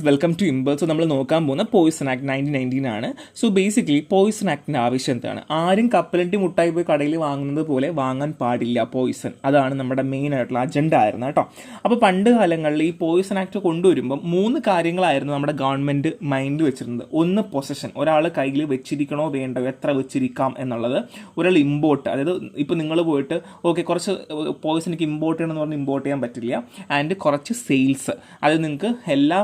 Welcome to ഇമ്പൽ. So നമ്മൾ നോക്കാൻ പോകുന്ന പോയിസൺ ആക്ട് 1919 ആണ്. സോ ബേസിക്കലി പോയിസൺ ആക്ടിൻ്റെ ആവശ്യം എന്താണ്? ആരും കപ്പലണ്ടി മുട്ടായി പോയി കടയിൽ വാങ്ങുന്നത് പോലെ വാങ്ങാൻ പാടില്ല പോയിസൺ. അതാണ് നമ്മുടെ മെയിൻ ആയിട്ടുള്ള അജണ്ട ആയിരുന്നു കേട്ടോ. അപ്പോൾ പണ്ട് കാലങ്ങളിൽ ഈ പോയിസൺ ആക്ട് കൊണ്ടുവരുമ്പം 3 കാര്യങ്ങളായിരുന്നു നമ്മുടെ ഗവൺമെൻറ് മൈൻഡ് വെച്ചിരുന്നത്. ഒന്ന് പൊസഷൻ, ഒരാൾ കയ്യിൽ വെച്ചിരിക്കണോ വേണ്ടോ, എത്ര വെച്ചിരിക്കാം എന്നുള്ളത്. ഒരാൾ ഇമ്പോർട്ട്, അതായത് ഇപ്പോൾ നിങ്ങൾ പോയിട്ട് ഓക്കെ കുറച്ച് പോയിസൺ എനിക്ക് ഇമ്പോർട്ട് ചെയ്യണമെന്ന് പറഞ്ഞാൽ ഇമ്പോർട്ട് ചെയ്യാൻ പറ്റില്ല. ആൻഡ് കുറച്ച് സെയിൽസ്, അത് നിങ്ങൾക്ക് എല്ലാ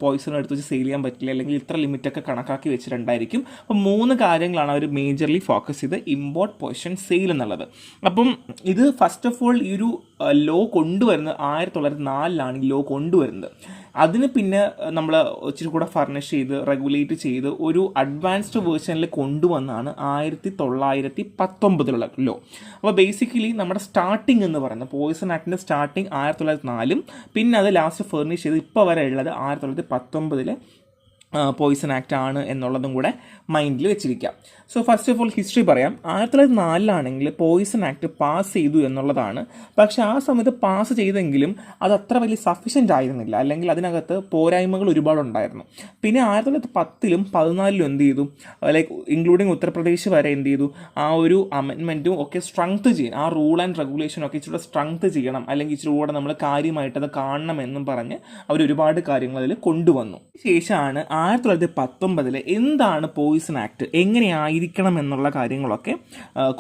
പോയിസൺ എടുത്ത് വെച്ച് സെയിൽ ചെയ്യാൻ പറ്റില്ല, അല്ലെങ്കിൽ ഇത്ര ലിമിറ്റൊക്കെ കണക്കാക്കി വെച്ചിട്ടുണ്ടായിരിക്കും. അപ്പം 3 കാര്യങ്ങളാണ് അവർ മേജർലി ഫോക്കസ് ചെയ്ത് ഇമ്പോർട്ട്, പൊസിഷൻ, സെയിൽ എന്നുള്ളത്. അപ്പം ഇത് ഫസ്റ്റ് ഓഫ് ഓൾ ഈ ഒരു ലോ കൊണ്ടുവരുന്നത് 1904 ഈ ലോ കൊണ്ടുവരുന്നത്. അതിന് പിന്നെ നമ്മൾ ഇച്ചിരി കൂടെ ഫർണിഷ് ചെയ്ത് റെഗുലേറ്റ് ചെയ്ത് ഒരു അഡ്വാൻസ്ഡ് വേർഷനിൽ കൊണ്ടുവന്നാണ് 1919 ലോ. അപ്പോൾ ബേസിക്കലി നമ്മുടെ സ്റ്റാർട്ടിങ് എന്ന് പറയുന്നത് പോയിസൺ ആക്ടിൻ്റെ സ്റ്റാർട്ടിങ് 1904, പിന്നെ അത് ലാസ്റ്റ് ഫർണിഷ് ചെയ്ത് ഇപ്പോൾ വരെ ഉള്ളത് 1919 പോയിസൺ ആക്ട് ആണ് എന്നുള്ളതും കൂടെ മൈൻഡിൽ വെച്ചിരിക്കാം. So first of all history പറയാം. 1904 പോയിസൺ ആക്ട് പാസ് ചെയ്തു എന്നുള്ളതാണ്. പക്ഷേ ആ സമയത്ത് പാസ് ചെയ്തെങ്കിലും അത് അത്ര വലിയ സഫീഷ്യൻ്റ് ആയിരുന്നില്ല, അല്ലെങ്കിൽ അതിനകത്ത് പോരായ്മകൾ ഒരുപാടുണ്ടായിരുന്നു. പിന്നെ 1910-ലും 14-ലും എന്ത് ചെയ്തു, ലൈക്ക് ഇൻക്ലൂഡിങ് ഉത്തർപ്രദേശ് വരെ എന്ത് ചെയ്തു, ആ ഒരു അമെൻമെൻറ്റും ഒക്കെ സ്ട്രെങ്ത് ചെയ്യണം, ആ റൂൾ ആൻഡ് റെഗുലേഷൻ ഒക്കെ ഇച്ചിരി സ്ട്രെങ്ത് ചെയ്യണം, അല്ലെങ്കിൽ ഇച്ചിരി കൂടെ നമ്മൾ കാര്യമായിട്ട് അത് കാണണമെന്നും പറഞ്ഞ് അവർ ഒരുപാട് കാര്യങ്ങൾ അതിൽ കൊണ്ടുവന്നു. ശേഷമാണ് 1919 എന്താണ് പോയിസൺ ആക്ട്, എങ്ങനെയായിരിക്കണം എന്നുള്ള കാര്യങ്ങളൊക്കെ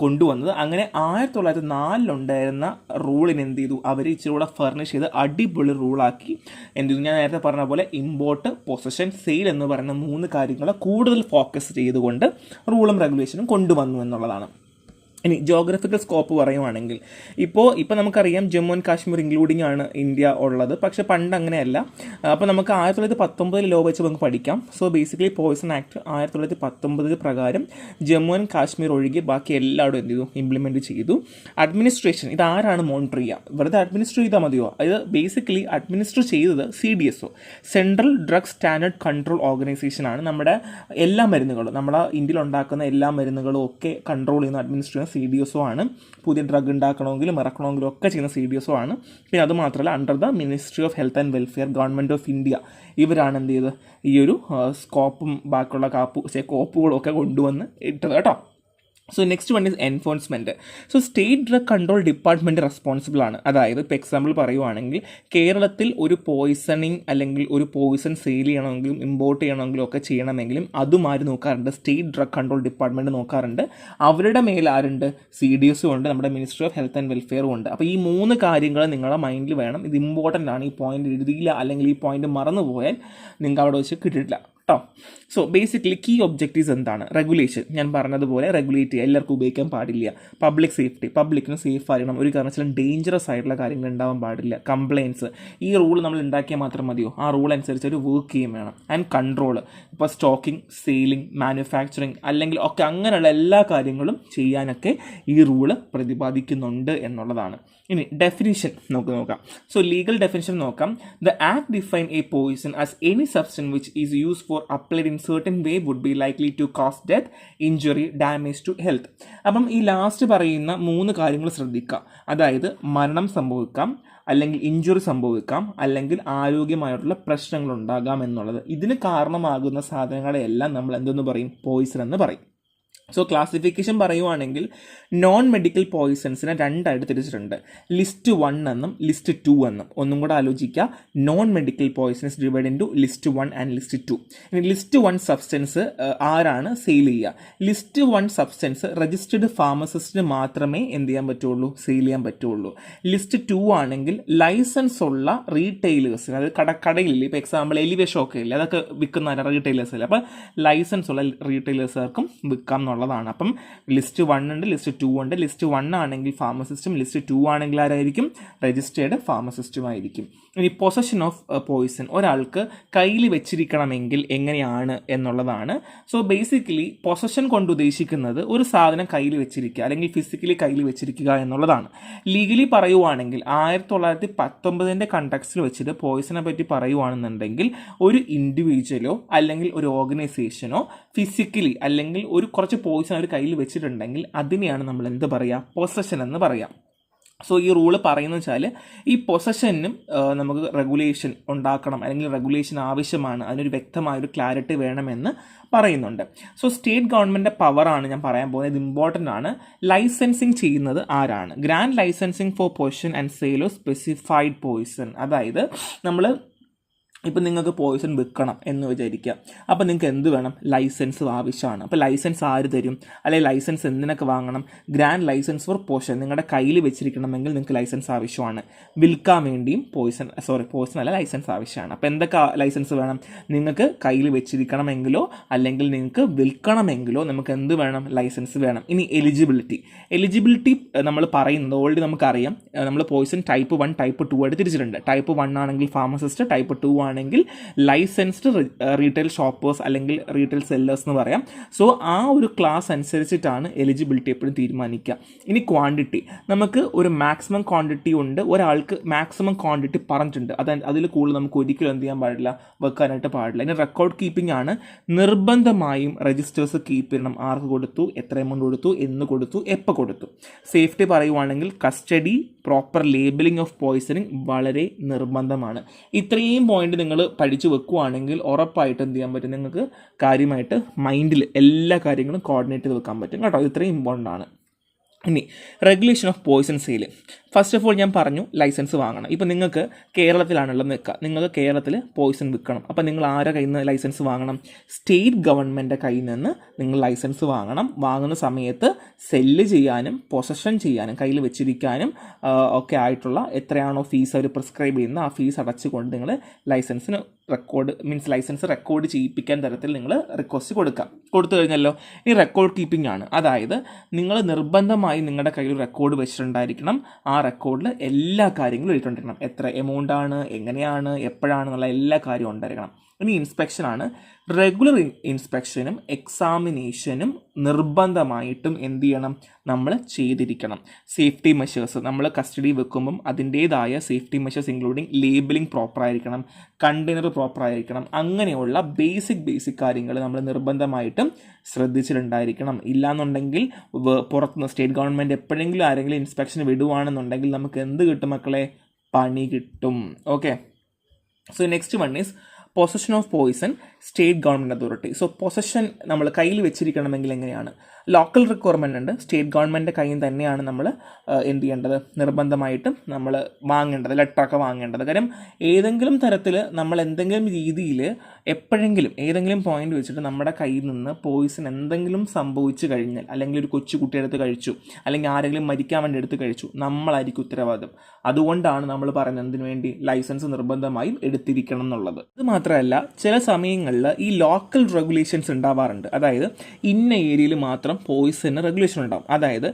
കൊണ്ടുവന്നത്. അങ്ങനെ 1904 റൂളിന് എന്ത് ചെയ്തു, അവർ ഇച്ചിരി കൂടെ ഫർണിഷ് ചെയ്ത് അടിപൊളി റൂളാക്കി എന്ത് ചെയ്തു. ഞാൻ നേരത്തെ പറഞ്ഞ പോലെ ഇമ്പോർട്ട്, പൊസഷൻ, സെയിൽ എന്ന് പറയുന്ന 3 കാര്യങ്ങൾ കൂടുതൽ ഫോക്കസ് ചെയ്തുകൊണ്ട് റൂളും റെഗുലേഷനും കൊണ്ടുവന്നു എന്നുള്ളതാണ്. ഇനി ജോഗ്രഫിക്കൽ സ്കോപ്പ് പറയുവാണെങ്കിൽ ഇപ്പോൾ നമുക്കറിയാം ജമ്മു ആൻഡ് കാശ്മീർ ഇൻക്ലൂഡിംഗ് ആണ് ഇന്ത്യ ഉള്ളത്. പക്ഷേ പണ്ട് അങ്ങനെയല്ല. അപ്പോൾ നമുക്ക് 1919 ലോ വെച്ച് നമുക്ക് പഠിക്കാം. സോ ബേസിക്കലി പോയിസൺ ആക്ട് 1919 പ്രകാരം ജമ്മു ആൻഡ് കാശ്മീർ ഒഴികെ ബാക്കി എല്ലായിടും എന്ത് ചെയ്തു, ഇംപ്ലിമെൻറ്റ് ചെയ്തു. അഡ്മിനിസ്ട്രേഷൻ ഇതാരാണ് മോണിറ്റർ ചെയ്യുക? വെറുതെ അഡ്മിനിസ്റ്റർ ചെയ്താൽ മതിയോ? അത് ബേസിക്കലി അഡ്മിനിസ്റ്റർ ചെയ്തത് CDSO, central drug standard control organisation ആണ്. നമ്മുടെ എല്ലാ മരുന്നുകളും, നമ്മുടെ ഇന്ത്യയിൽ ഉണ്ടാക്കുന്ന എല്ലാ മരുന്നുകളും ഒക്കെ കൺട്രോൾ ചെയ്യുന്ന അഡ്മിനിസ്ട്രേഷൻ CDSO ആണ്. പുതിയ ഡ്രഗ് ഉണ്ടാക്കണമെങ്കിലും ഇറക്കണമെങ്കിലും ഒക്കെ ചെയ്യുന്ന CDSO ആണ്. പിന്നെ അതുമാത്രമല്ല under the ministry of health and welfare, government of India, ഇവരാണ് എന്ത് ചെയ്ത് ഈ ഒരു സ്കോപ്പും ബാക്കിയുള്ള കോപ്പുകളും ഒക്കെ കൊണ്ടുവന്ന് ഇട്ടത് കേട്ടോ. So next one is enforcement. So state drug control department responsible ആണ്. അതായത് ഇപ്പോൾ എക്സാമ്പിൾ പറയുവാണെങ്കിൽ കേരളത്തിൽ ഒരു പോയിസണിങ് അല്ലെങ്കിൽ ഒരു പോയിസൺ സെയിൽ ചെയ്യണമെങ്കിലും ഇമ്പോർട്ട് ചെയ്യണമെങ്കിലും ഒക്കെ ചെയ്യണമെങ്കിലും അതും ആര് നോക്കാറുണ്ട്? സ്റ്റേറ്റ് ഡ്രഗ് കൺട്രോൾ ഡിപ്പാർട്ട്മെൻറ്റ് നോക്കാറുണ്ട്. അവരുടെ മേൽ ആരുണ്ട്? CDSO ഉണ്ട്, നമ്മുടെ മിനിസ്ട്രി ഓഫ് ഹെൽത്ത് ആൻഡ് വെൽഫെയറും ഉണ്ട്. അപ്പോൾ ഈ 3 കാര്യങ്ങൾ നിങ്ങളുടെ മൈൻഡിൽ വേണം. ഇത് ഇമ്പോർട്ടൻ്റ് ആണ്. ഈ പോയിന്റ് എഴുതിയില്ല അല്ലെങ്കിൽ ഈ പോയിന്റ് മറന്നുപോയാൽ നിങ്ങൾക്ക് അവിടെ വെച്ച് കിട്ടിയിട്ടില്ല കേട്ടോ. സോ ബേസിക്കലി കീ ഒബ്ജക്റ്റീവ്സ് എന്താണ്? റെഗുലേഷൻ, ഞാൻ പറഞ്ഞതുപോലെ റെഗുലേറ്റ് ചെയ്യുക, എല്ലാവർക്കും ഉപയോഗിക്കാൻ പാടില്ല. പബ്ലിക് സേഫ്റ്റി, പബ്ലിക്കിന് സേഫ് ആയിരിക്കണം, ഒരു കാരണവശാലും ഡേഞ്ചറസ് ആയിട്ടുള്ള കാര്യങ്ങൾ ഉണ്ടാവാൻ പാടില്ല. കംപ്ലയിൻസ്, ഈ റൂൾ നമ്മൾ ഉണ്ടാക്കിയാൽ മാത്രം മതിയോ? ആ റൂൾ അനുസരിച്ച് ഒരു വർക്ക് ചെയ്യും വേണം. ആൻഡ് കൺട്രോൾ, ഇപ്പോൾ സ്റ്റോക്കിംഗ്, സെയിലിംഗ്, മാനുഫാക്ചറിങ് അല്ലെങ്കിൽ ഒക്കെ അങ്ങനെയുള്ള എല്ലാ കാര്യങ്ങളും ചെയ്യാനൊക്കെ ഈ റൂള് പ്രതിപാദിക്കുന്നുണ്ട് എന്നുള്ളതാണ്. ഇനി ഡെഫിനിഷൻ നോക്കാം. സോ ലീഗൽ ഡെഫിനിഷൻ നോക്കാം. The act define a poison as any substance which is use for applied in certain way would be likely to cause death, injury, damage to health. അപ്പം ഈ last പറയുന്ന 3 കാര്യങ്ങൾ ശ്രദ്ധിക്കുക. അതായത് മരണം സംഭവിക്കാം, അല്ലെങ്കിൽ ഇഞ്ചുറി സംഭവിക്കാം, അല്ലെങ്കിൽ ആരോഗ്യമായിട്ടുള്ള പ്രശ്നങ്ങൾ ഉണ്ടാകാം എന്നുള്ളത്. ഇതിന് കാരണമാകുന്ന സാധനങ്ങളെല്ലാം നമ്മൾ എന്തെന്ന് പറയും? പോയിസൺ എന്ന് പറയും. സോ ക്ലാസിഫിക്കേഷൻ പറയുവാണെങ്കിൽ നോൺ മെഡിക്കൽ പോയിസൺസിനെ 2 ആയിട്ട് തിരിച്ചിട്ടുണ്ട്. ലിസ്റ്റ് 1 എന്നും ലിസ്റ്റ് 2 എന്നും. ഒന്നും കൂടെ ആലോചിക്കുക. Non medical poisons divide into list 1 and list 2. ഇനി ലിസ്റ്റ് 1 സബ്സ്റ്റൻസ് ആരാണ് സെയിൽ ചെയ്യുക? ലിസ്റ്റ് 1 സബ്സ്റ്റൻസ് രജിസ്റ്റേർഡ് ഫാർമസിസ്റ്റിന് മാത്രമേ എന്ത് ചെയ്യാൻ പറ്റുള്ളൂ? സെയിൽ ചെയ്യാൻ പറ്റുള്ളൂ. ലിസ്റ്റ് 2 ആണെങ്കിൽ ലൈസൻസ് ഉള്ള റീറ്റെയിലേഴ്സിന്, അതായത് കടയിലില്ല, ഇപ്പോൾ എക്സാമ്പിൾ എലിവേഷൻ ഒക്കെ ഇല്ല, അതൊക്കെ വിൽക്കുന്ന റീറ്റെയിലേഴ്സ് ഇല്ല, അപ്പോൾ ലൈസൻസ് ഉള്ള റീറ്റെയിലേഴ്സുകാർക്കും വിൽക്കാം എന്നുള്ളതാണ്. അപ്പം ലിസ്റ്റ് 1 ഉണ്ട്, ലിസ്റ്റ് 2 ഉണ്ട്. ലിസ്റ്റ് 1 ആണെങ്കിൽ ഫാർമസിസ്റ്റും, ലിസ്റ്റ് 2 ആണെങ്കിൽ ആരായിരിക്കും? രജിസ്റ്റേർഡ് ഫാർമസിസ്റ്റും ആയിരിക്കും. ഇനി പൊസഷൻ ഓഫ് പോയിസൺ, ഒരാൾക്ക് കയ്യിൽ വെച്ചിരിക്കണമെങ്കിൽ എങ്ങനെയാണ് എന്നുള്ളതാണ്. സോ ബേസിക്കലി പൊസഷൻ കൊണ്ട് ഉദ്ദേശിക്കുന്നത് ഒരു സാധനം കയ്യിൽ വെച്ചിരിക്കുക അല്ലെങ്കിൽ ഫിസിക്കലി കയ്യിൽ വെച്ചിരിക്കുക എന്നുള്ളതാണ്. ലീഗലി പറയുവാണെങ്കിൽ 1919 കണ്ടക്സ്റ്റിൽ വെച്ചിട്ട് പോയിസണെ പറ്റി പറയുവാണെന്നുണ്ടെങ്കിൽ ഒരു ഇൻഡിവിജ്വലോ അല്ലെങ്കിൽ ഒരു ഓർഗനൈസേഷനോ ഫിസിക്കലി അല്ലെങ്കിൽ ഒരു കുറച്ച് പോയിസൺ അവർ കയ്യിൽ വെച്ചിട്ടുണ്ടെങ്കിൽ അതിനെയാണ് നമ്മൾ എന്ത് പറയുക? പൊസഷൻ എന്ന് പറയാം. സോ ഈ റൂള് പറയുന്നത് വെച്ചാൽ ഈ പൊസഷനും നമുക്ക് റെഗുലേഷൻ ഉണ്ടാക്കണം, അല്ലെങ്കിൽ റെഗുലേഷൻ ആവശ്യമാണ്, അതിനൊരു വ്യക്തമായൊരു ക്ലാരിറ്റി വേണമെന്ന് പറയുന്നുണ്ട്. സോ സ്റ്റേറ്റ് ഗവൺമെൻറ്റിൻ്റെ പവറാണ് ഞാൻ പറയാൻ പോകുന്നത്. ഇത് ഇമ്പോർട്ടൻ്റ് ആണ്. ലൈസൻസിങ് ചെയ്യുന്നത് ആരാണ്? Grant licensing for possession and sale of specified poison. അതായത് നമ്മൾ ഇപ്പം നിങ്ങൾക്ക് പോയിസൺ വിൽക്കണം എന്ന് വിചാരിക്കുക. അപ്പോൾ നിങ്ങൾക്ക് എന്ത് വേണം? ലൈസൻസ് ആവശ്യമാണ്. അപ്പോൾ ലൈസൻസ് ആര് തരും? അല്ലെങ്കിൽ ലൈസൻസ് എന്തിനൊക്കെ വാങ്ങണം? ഗ്രാൻഡ് ലൈസൻസ് ഫോർ പോഷൻ നിങ്ങളുടെ കയ്യിൽ വെച്ചിരിക്കണമെങ്കിൽ നിങ്ങൾക്ക് ലൈസൻസ് ആവശ്യമാണ്. വിൽക്കാൻ വേണ്ടിയും പോയിസൺ അല്ല, ലൈസൻസ് ആവശ്യമാണ്. അപ്പോൾ എന്തൊക്കെ ലൈസൻസ് വേണം? നിങ്ങൾക്ക് കയ്യിൽ വെച്ചിരിക്കണമെങ്കിലോ അല്ലെങ്കിൽ നിങ്ങൾക്ക് വിൽക്കണമെങ്കിലോ നമുക്ക് എന്ത് വേണം? ലൈസൻസ് വേണം. ഇനി എലിജിബിലിറ്റി നമ്മൾ പറയുന്നത് ഓൾറെഡി നമുക്കറിയാം. നമ്മൾ പോയിസൺ ടൈപ്പ് 1 ടൈപ്പ് 2 ആയിട്ട് തിരിച്ചിട്ടുണ്ട്. ടൈപ്പ് 1 ആണെങ്കിൽ ഫാർമസിസ്റ്റ്, ടൈപ്പ് 2 ആണെങ്കിൽ ലൈസൻസ്ഡ് റീറ്റെയിൽ ഷോപ്പേഴ്സ് അല്ലെങ്കിൽ റീറ്റെയിൽ സെല്ലേഴ്സ് എന്ന് പറയാം. സോ ആ ഒരു ക്ലാസ് അനുസരിച്ചിട്ടാണ് എലിജിബിലിറ്റി എപ്പോഴും തീരുമാനിക്കുക. ഇനി ക്വാണ്ടിറ്റി, നമുക്ക് ഒരു മാക്സിമം ക്വാണ്ടിറ്റി ഉണ്ട്, ഒരാൾക്ക് മാക്സിമം ക്വാണ്ടിറ്റി പറഞ്ഞിട്ടുണ്ട്. അതിൽ കൂടുതൽ നമുക്ക് ഒരിക്കലും എന്ത് ചെയ്യാൻ പാടില്ല, വെക്കാനായിട്ട് പാടില്ല. ഇനി റെക്കോർഡ് കീപ്പിംഗ് ആണ്. നിർബന്ധമായും രജിസ്റ്റേഴ്സ് കീപ്പ് ചെയ്യണം. ആർക്ക് കൊടുത്തു, എത്ര എമൗണ്ട് കൊടുത്തു, എന്ന് കൊടുത്തു, എപ്പോൾ കൊടുത്തു. സേഫ്റ്റി പറയുവാണെങ്കിൽ custody, proper labelling of poisoning വളരെ നിർബന്ധമാണ്. ഇത്രയും പോയിന്റ് നിങ്ങൾ പഠിച്ചു വെക്കുകയാണെങ്കിൽ ഉറപ്പായിട്ട് എന്ത് ചെയ്യാൻ പറ്റും? നിങ്ങൾക്ക് കാര്യമായിട്ട് മൈൻഡിൽ എല്ലാ കാര്യങ്ങളും കോർഡിനേറ്റ് ചെയ്ത് വെക്കാൻ പറ്റും കേട്ടോ. ഇത്രയും ഇമ്പോർട്ടൻ്റ് ആണ്. ഇനി regulation of poison sale. First of all ഞാൻ പറഞ്ഞു ലൈസൻസ് വാങ്ങണം. ഇപ്പോൾ നിങ്ങൾക്ക് കേരളത്തിലാണുള്ളത് നിൽക്കുക, നിങ്ങൾക്ക് കേരളത്തിൽ പോയിസൺ വിൽക്കണം. അപ്പോൾ നിങ്ങൾ ആരുടെ കയ്യിൽ നിന്ന് ലൈസൻസ് വാങ്ങണം? സ്റ്റേറ്റ് ഗവൺമെൻറ്റിൻ്റെ കയ്യിൽ നിന്ന് നിങ്ങൾ ലൈസൻസ് വാങ്ങണം. വാങ്ങുന്ന സമയത്ത് സെല്ല് ചെയ്യാനും പൊസഷൻ ചെയ്യാനും കയ്യിൽ വെച്ചിരിക്കാനും ഒക്കെ ആയിട്ടുള്ള എത്രയാണോ ഫീസ് അവർ പ്രിസ്ക്രൈബ് ചെയ്യുന്നത് ആ ഫീസ് അടച്ചുകൊണ്ട് നിങ്ങൾ ലൈസൻസിന് ലൈസൻസ് റെക്കോർഡ് ചെയ്യിപ്പിക്കാൻ തരത്തിൽ നിങ്ങൾ റിക്വസ്റ്റ് കൊടുത്തു കഴിഞ്ഞല്ലോ. ഈ റെക്കോർഡ് കീപ്പിംഗ് ആണ്. അതായത് നിങ്ങൾ നിർബന്ധമായി നിങ്ങളുടെ കയ്യിൽ റെക്കോർഡ് വെച്ചിട്ടുണ്ടായിരിക്കണം. ആ റെക്കോർഡിൽ എല്ലാ കാര്യങ്ങളും എഴുതിയിട്ടുണ്ടായിരിക്കണം. എത്ര എമൗണ്ട് ആണ്, എങ്ങനെയാണ്, എപ്പോഴാണെന്നുള്ള എല്ലാ കാര്യവും ഉണ്ടായിരിക്കണം. ഇനി ഇൻസ്പെക്ഷനാണ്. റെഗുലർ ഇൻസ്പെക്ഷനും എക്സാമിനേഷനും നിർബന്ധമായിട്ടും എന്ത് ചെയ്യണം? നമ്മൾ ചെയ്തിരിക്കണം. സേഫ്റ്റി മെഷേഴ്സ് നമ്മൾ കസ്റ്റഡി വെക്കുമ്പം അതിൻ്റേതായ safety measures including labelling proper ആയിരിക്കണം, കണ്ടെയ്നർ പ്രോപ്പർ ആയിരിക്കണം. അങ്ങനെയുള്ള ബേസിക് കാര്യങ്ങൾ നമ്മൾ നിർബന്ധമായിട്ടും ശ്രദ്ധിച്ചിട്ടുണ്ടായിരിക്കണം. ഇല്ലാന്നുണ്ടെങ്കിൽ പുറത്തുനിന്ന് സ്റ്റേറ്റ് ഗവൺമെൻറ് എപ്പോഴെങ്കിലും ആരെങ്കിലും ഇൻസ്പെക്ഷന് വിടുവാണെന്നുണ്ടെങ്കിൽ നമുക്ക് എന്ത് കിട്ടും മക്കളെ? പണി കിട്ടും. Okay. So next one is possession of poison state government authority. So possession നമ്മൾ കയ്യിൽ വെച്ചിരിക്കണമെങ്കിൽ എങ്ങനെയാണ്? ലോക്കൽ റിക്വയർമെൻ്റ് ഉണ്ട്. സ്റ്റേറ്റ് ഗവൺമെൻറ് കയ്യിൽ തന്നെയാണ് നമ്മൾ എന്ത് ചെയ്യേണ്ടത്? നിർബന്ധമായിട്ടും നമ്മൾ വാങ്ങേണ്ടത്, ലെറ്ററൊക്കെ വാങ്ങേണ്ടത്. കാര്യം ഏതെങ്കിലും തരത്തിൽ നമ്മൾ എന്തെങ്കിലും രീതിയിൽ എപ്പോഴെങ്കിലും ഏതെങ്കിലും പോയിന്റ് വെച്ചിട്ട് നമ്മുടെ കയ്യിൽ നിന്ന് പോയിസൺ എന്തെങ്കിലും സംഭവിച്ചു കഴിഞ്ഞാൽ, അല്ലെങ്കിൽ ഒരു കൊച്ചു കുട്ടിയെടുത്ത് കഴിച്ചു, അല്ലെങ്കിൽ ആരെങ്കിലും മരിക്കാൻ വേണ്ടി എടുത്ത് കഴിച്ചു, നമ്മളായിരിക്കും ഉത്തരവാദിത്വം. അതുകൊണ്ടാണ് നമ്മൾ പറയുന്നത് എന്തിനു വേണ്ടി? ലൈസൻസ് നിർബന്ധമായും എടുത്തിരിക്കണം എന്നുള്ളത്. ഇത് മാത്രമല്ല ചില സമയങ്ങളിൽ ഈ ലോക്കൽ റെഗുലേഷൻസ് ഉണ്ടാവാറുണ്ട്. അതായത് ഇന്ന ഏരിയയിൽ മാത്രം പോയിസന് റെഗുലേഷൻ ഉണ്ടാവും. അതായത്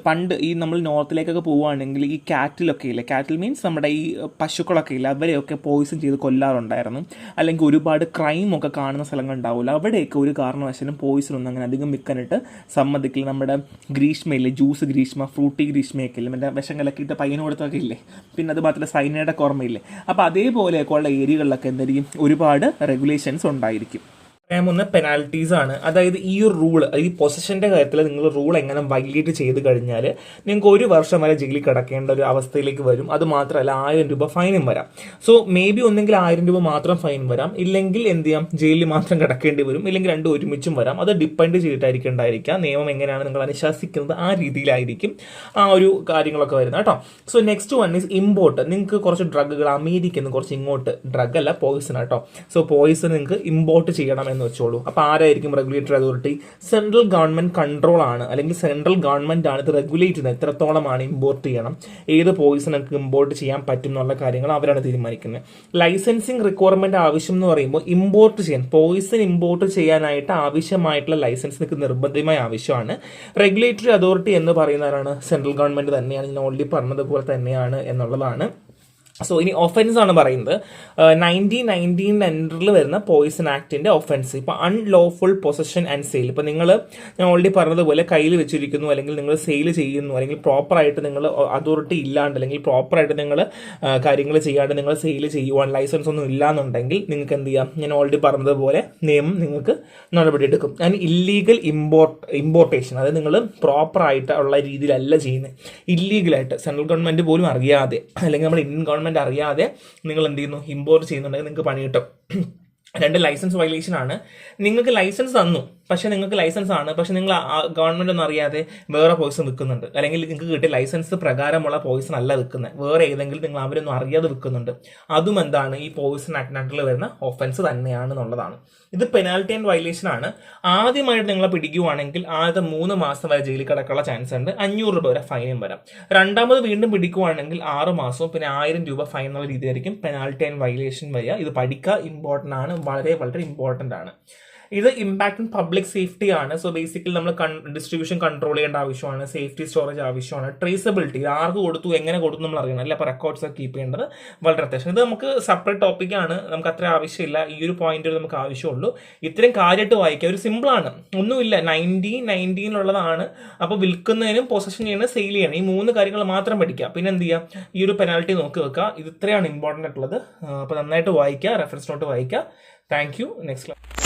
പണ്ട് ഈ നമ്മൾ നോർത്തിലേക്കൊക്കെ പോവുകയാണെങ്കിൽ ഈ കാറ്റിലൊക്കെ ഇല്ലേ, കാറ്റിൽ മീൻസ് നമ്മുടെ ഈ പശുക്കളൊക്കെ ഇല്ല, അവരെയൊക്കെ പോയിസൺ ചെയ്ത് കൊല്ലാറുണ്ടായിരുന്നു. അല്ലെങ്കിൽ ഒരുപാട് ക്രൈം ഒക്കെ കാണുന്ന സ്ഥലങ്ങൾ ഉണ്ടാവില്ല, അവിടെയൊക്കെ ഒരു കാരണവശാലും പോയിസൺ ഒന്നും അങ്ങനെ അധികം വിൽക്കാനായിട്ട് സമ്മതിക്കില്ല. നമ്മുടെ ഗ്രീഷ്മയില്ലേ, ജ്യൂസ് ഗ്രീഷ്മ, ഫ്രൂട്ടി ഗ്രീഷ്മയൊക്കെ ഇല്ലേ, മറ്റേ വിഷം കലക്കിയിട്ട് പയ്യന് കൊടുത്തൊക്കെ ഇല്ലേ. പിന്നെ അത് മാത്രമല്ല സൈനൈഡൊക്കെ ഓർമ്മയില്ലേ. അപ്പോൾ അതേപോലെയൊക്കെ ഉള്ള ഏരിയകളിലൊക്കെ എന്തായിരിക്കും? ഒരുപാട് റെഗുലേഷൻസ് ഉണ്ടായിരിക്കും. പറയാൻ പെനാൽറ്റീസ് ആണ്. അതായത് ഈ ഒരു റൂള്, ഈ പൊസഷൻ്റെ കാര്യത്തിൽ നിങ്ങൾ റൂൾ എങ്ങനെ വൈലേറ്റ് ചെയ്ത് കഴിഞ്ഞാൽ നിങ്ങൾക്ക് 1 വർഷം വരെ ജയിലിൽ കിടക്കേണ്ട ഒരു അവസ്ഥയിലേക്ക് വരും. അത് മാത്രമല്ല 1000 രൂപ ഫൈനും വരാം. സോ മേ ബി ഒന്നെങ്കിൽ 1000 രൂപ മാത്രം ഫൈൻ വരാം, ഇല്ലെങ്കിൽ എന്ത് ചെയ്യാം? ജയിലിൽ മാത്രം കിടക്കേണ്ടി വരും, ഇല്ലെങ്കിൽ രണ്ടും ഒരുമിച്ചും വരാം. അത് ഡിപ്പെൻഡ് ചെയ്തിട്ടായിരിക്കും ഉണ്ടായിരിക്കുക. നിയമം എങ്ങനെയാണ് നിങ്ങൾ അനുശാസിക്കുന്നത് ആ രീതിയിലായിരിക്കും ആ ഒരു കാര്യങ്ങളൊക്കെ വരുന്നത് കേട്ടോ. So next one is import. നിങ്ങൾക്ക് കുറച്ച് ഡ്രഗുകൾ അമേരിക്കയിൽ നിന്ന് കുറച്ച് ഇങ്ങോട്ട്, ഡ്രഗ് അല്ല പോയിസൺ കേട്ടോ. സോ പോയിസൺ നിങ്ങൾക്ക് ഇമ്പോർട്ട് ചെയ്യണം എന്ന് വെച്ചോളൂ. അപ്പോൾ ആരായിരിക്കും regulatory authority? Central government control ആണ്, അല്ലെങ്കിൽ സെൻട്രൽ ഗവൺമെന്റ് ആണ് ഇത് റെഗുലേറ്റ് ചെയ്യുന്നത്. എത്രത്തോളമാണ് ഇമ്പോർട്ട് ചെയ്യണം, ഏത് പോയിസൺ നമുക്ക് ഇമ്പോർട്ട് ചെയ്യാൻ പറ്റും എന്നുള്ള കാര്യങ്ങൾ അവരാണ് തീരുമാനിക്കുന്നത്. ലൈസൻസിങ് റിക്വയർമെന്റ് ആവശ്യം എന്ന് പറയുമ്പോൾ ഇമ്പോർട്ട് ചെയ്യാൻ, പോയിസൺ ഇമ്പോർട്ട് ചെയ്യാനായിട്ട് ആവശ്യമായിട്ടുള്ള ലൈസൻസ് നിങ്ങൾക്ക് നിർബന്ധമായി ആവശ്യമാണ്. റെഗുലേറ്ററി അതോറിറ്റി എന്ന് പറയുന്നവരാണ് സെൻട്രൽ ഗവൺമെന്റ് തന്നെയാണ്, ഞാൻ ഓൾറെഡി പറഞ്ഞതുപോലെ തന്നെയാണ് എന്നുള്ളതാണ്. സോ ഇനി ഒഫൻസ് ആണ് പറയുന്നത് 1919 അണ്ടറിൽ വരുന്ന പോയിസൺ ആക്ടിന്റെ ഒഫൻസ്. ഇപ്പൊ അൺലോഫുൾ പൊസഷൻ ആൻഡ് സെയിൽ. ഇപ്പൊ നിങ്ങൾ ഞാൻ ഓൾറെഡി പറഞ്ഞതുപോലെ കയ്യിൽ വെച്ചിരിക്കുന്നു, അല്ലെങ്കിൽ നിങ്ങൾ സെയിൽ ചെയ്യുന്നു, അല്ലെങ്കിൽ പ്രോപ്പറായിട്ട് നിങ്ങൾ അതോറിറ്റി ഇല്ലാണ്ട്, അല്ലെങ്കിൽ പ്രോപ്പറായിട്ട് നിങ്ങൾ കാര്യങ്ങൾ ചെയ്യാണ്ട് നിങ്ങൾ സെയിൽ ചെയ്യുവാൻ ലൈസൻസ് ഒന്നും ഇല്ലാന്നുണ്ടെങ്കിൽ നിങ്ങൾക്ക് എന്ത് ചെയ്യാം, ഞാൻ ഓൾറെഡി പറഞ്ഞതുപോലെ നിയമം നിങ്ങൾക്ക് നടപടി എടുക്കും. ആൻഡ് ഇല്ലീഗൽ ഇമ്പോർട്ടേഷൻ, അതായത് നിങ്ങൾ പ്രോപ്പറായിട്ട് ഉള്ള രീതിയിലല്ല ചെയ്യുന്നത്, ഇല്ലീഗലായിട്ട് സെൻട്രൽ ഗവൺമെന്റ് പോലും അറിയാതെ, അല്ലെങ്കിൽ നമ്മുടെ ഇന്ത്യൻ ഗവൺമെന്റ് അറിയാതെ നിങ്ങൾ എന്ത് ചെയ്യുന്നു, ഇമ്പോർട്ട് ചെയ്യുന്നുണ്ടെങ്കിൽ നിങ്ങൾക്ക് പണി കിട്ടും. 2 ലൈസൻസ് വയലേഷൻ ആണ്. നിങ്ങൾക്ക് ലൈസൻസ് തന്നു, പക്ഷെ നിങ്ങൾക്ക് ലൈസൻസ് ആണ്, പക്ഷെ നിങ്ങൾ ഗവൺമെന്റ് ഒന്നും അറിയാതെ വേറെ പോയിസൺ വിൽക്കുന്നുണ്ട്, അല്ലെങ്കിൽ നിങ്ങൾക്ക് കിട്ടിയ ലൈസൻസ് പ്രകാരമുള്ള പോയിസൺ അല്ല വിൽക്കുന്നത്, വേറെ ഏതെങ്കിലും നിങ്ങൾ അവരൊന്നും അറിയാതെ വിൽക്കുന്നുണ്ട്, അതും എന്താണ്, ഈ പോയിസൺ ആക്ടിൽ വരുന്ന ഒഫൻസ് തന്നെയാണെന്നുള്ളതാണ്. ഇത് പെനാൽറ്റി ആൻഡ് വയലേഷൻ ആണ്. ആദ്യമായിട്ട് നിങ്ങളെ പിടിക്കുവാണെങ്കിൽ ആദ്യത്തെ 3 മാസം വരെ ജയിലിൽ കിടക്കാനുള്ള ചാൻസ് ഉണ്ട്, 500 രൂപ വരെ ഫൈനും വരാം. രണ്ടാമത് വീണ്ടും പിടിക്കുവാണെങ്കിൽ 6 മാസവും പിന്നെ 1000 രൂപ ഫൈൻ എന്നുള്ള രീതിയായിരിക്കും പെനാൽറ്റി ആൻഡ് വയലേഷൻ വരിക. ഇത് പഠിക്കുക, ഇമ്പോർട്ടൻ്റ് ആണ്, വളരെ വളരെ ഇമ്പോർട്ടൻ്റ് ആണ്. ഇത് ഇമ്പാക്ട് ഓൺ പബ്ലിക് സേഫ്റ്റി ആണ്. സോ ബേസിക്കലി നമ്മൾ ഡിസ്ട്രിബ്യൂഷൻ കൺട്രോൾ ചെയ്യേണ്ട ആവശ്യമാണ്, സേഫ്റ്റി സ്റ്റോറേജ് ആവശ്യമാണ്, ട്രേസബിലിറ്റി, ആർക്ക് കൊടുത്തു എങ്ങനെ കൊടുത്തു നമ്മൾ അറിയണം, അല്ല. അപ്പോൾ റെക്കോർഡ്സ് ഒക്കെ കീപ്പ് ചെയ്യേണ്ടത് വളരെ അത്യാവശ്യം. ഇത് നമുക്ക് സെപ്പറേറ്റ് ടോപ്പിക്കാണ്, നമുക്ക് അത്ര ആവശ്യമില്ല, ഈ ഒരു പോയിന്റ് നമുക്ക് ആവശ്യമുള്ളൂ. ഇത്രയും കാര്യമായിട്ട് വായിക്കുക, ഒരു സിമ്പിളാണ്, ഒന്നുമില്ല. 1919 അപ്പോൾ വിൽക്കുന്നതിനും പൊസഷൻ ചെയ്യണം, സെയിൽ ചെയ്യണം, ഈ 3 കാര്യങ്ങൾ മാത്രം പഠിക്കുക. പിന്നെ എന്ത് ചെയ്യുക, ഈ ഒരു പെനാൽറ്റി നോക്കി വെക്കുക. ഇത് ഇത്രയാണ് ഇമ്പോർട്ടൻ്റ് ആയിട്ടുള്ളത്. അപ്പോൾ നന്നായിട്ട് വായിക്കുക, റെഫറൻസ് നോട്ട് വായിക്കുക. Thank you. Next class.